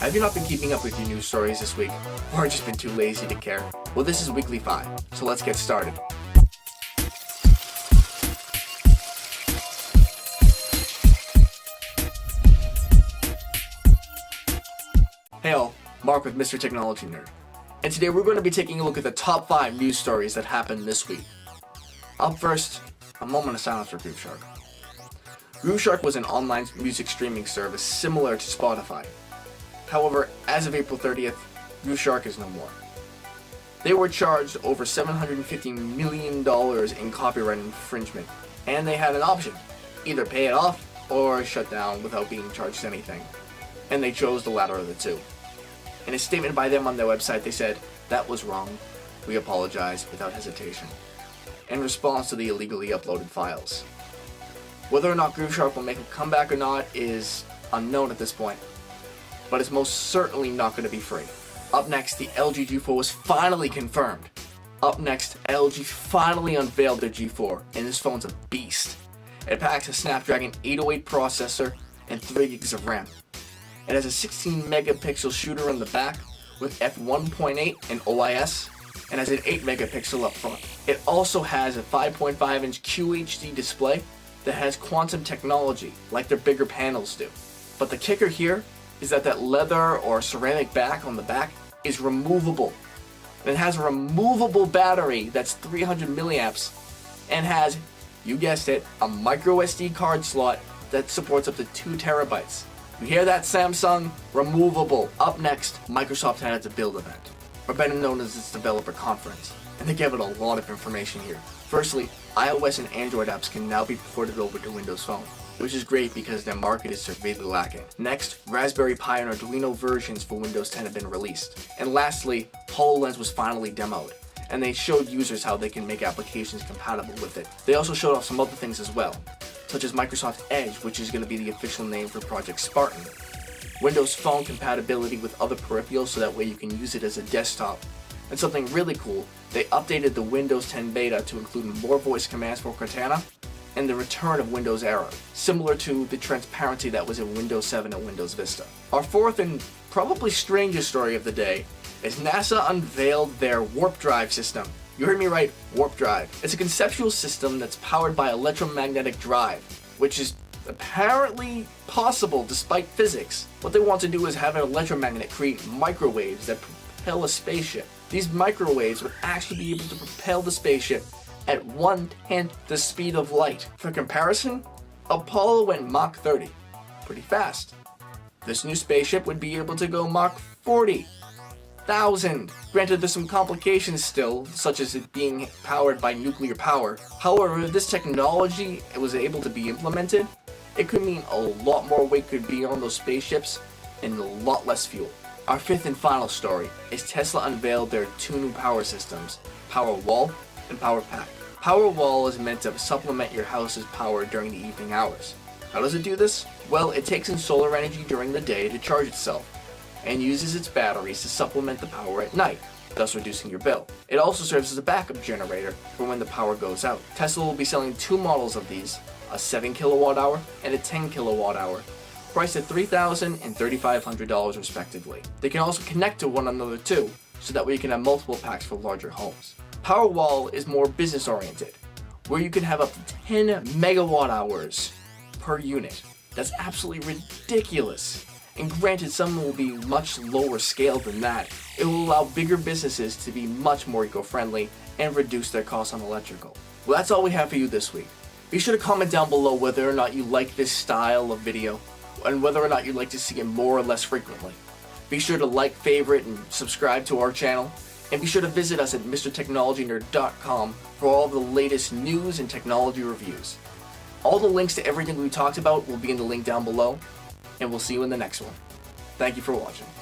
Have you not been keeping up with your news stories this week, or just been too lazy to care? Well, this is Weekly 5, so let's get started. Hey all, Mark with Mr. Technology Nerd, and today we're going to be taking a look at the top 5 news stories that happened this week. Up first, a moment of silence for Grooveshark. Grooveshark was an online music streaming service similar to Spotify. However, as of April 30th, Grooveshark is no more. They were charged over $750 million in copyright infringement, and they had an option: either pay it off or shut down without being charged anything. And they chose the latter of the two. In a statement by them on their website, they said, "That was wrong. We apologize without hesitation," in response to the illegally uploaded files. Whether or not Grooveshark will make a comeback or not is unknown at this point, but it's most certainly not going to be free. Up next, the LG G4 was finally confirmed. Up next, LG finally unveiled their G4, and this phone's a beast. It packs a Snapdragon 808 processor and 3 gigs of RAM. It has a 16 megapixel shooter on the back with f1.8 and OIS, and has an 8 megapixel up front. It also has a 5.5 inch QHD display that has quantum technology like their bigger panels do. But the kicker here is that leather or ceramic back on the back is removable. And it has a removable battery that's 300 milliamps and has, you guessed it, a micro SD card slot that supports up to 2 terabytes. You hear that, Samsung? Removable. Up next, Microsoft had its build event, or better known as its developer conference, and they gave it a lot of information here. Firstly, iOS and Android apps can now be ported over to Windows Phone, which is great because their market is severely lacking. Next, Raspberry Pi and Arduino versions for Windows 10 have been released. And lastly, HoloLens was finally demoed, and they showed users how they can make applications compatible with it. They also showed off some other things as well, such as Microsoft Edge, which is going to be the official name for Project Spartan, Windows Phone compatibility with other peripherals so that way you can use it as a desktop, and something really cool, they updated the Windows 10 beta to include more voice commands for Cortana, and the return of Windows Era, similar to the transparency that was in Windows 7 and Windows Vista. Our fourth and probably strangest story of the day is NASA unveiled their warp drive system. You heard me right, warp drive. It's a conceptual system that's powered by electromagnetic drive, which is apparently possible despite physics. What they want to do is have an electromagnet create microwaves that propel a spaceship. These microwaves would actually be able to propel the spaceship at 1/10 the speed of light. For comparison, Apollo went Mach 30, pretty fast. This new spaceship would be able to go Mach 40,000. Granted, there's some complications still, such as it being powered by nuclear power. However, if this technology was able to be implemented, it could mean a lot more weight could be on those spaceships and a lot less fuel. Our fifth and final story is Tesla unveiled their 2 new power systems, Powerwall and PowerPack. Powerwall is meant to supplement your house's power during the evening hours. How does it do this? Well, it takes in solar energy during the day to charge itself, and uses its batteries to supplement the power at night, thus reducing your bill. It also serves as a backup generator for when the power goes out. Tesla will be selling 2 models of these, a 7 kilowatt hour and a 10 kilowatt hour, priced at $3,000 and $3,500 respectively. They can also connect to one another too, so that way you can have multiple packs for larger homes. Powerwall is more business oriented, where you can have up to 10 megawatt hours per unit. That's absolutely ridiculous. And granted, some will be much lower scale than that. It will allow bigger businesses to be much more eco-friendly and reduce their costs on electrical. Well, that's all we have for you this week. Be sure to comment down below whether or not you like this style of video, and whether or not you'd like to see it more or less frequently. Be sure to like, favorite, and subscribe to our channel. And be sure to visit us at MrTechnologyNerd.com for all the latest news and technology reviews. All the links to everything we talked about will be in the link down below, and we'll see you in the next one. Thank you for watching.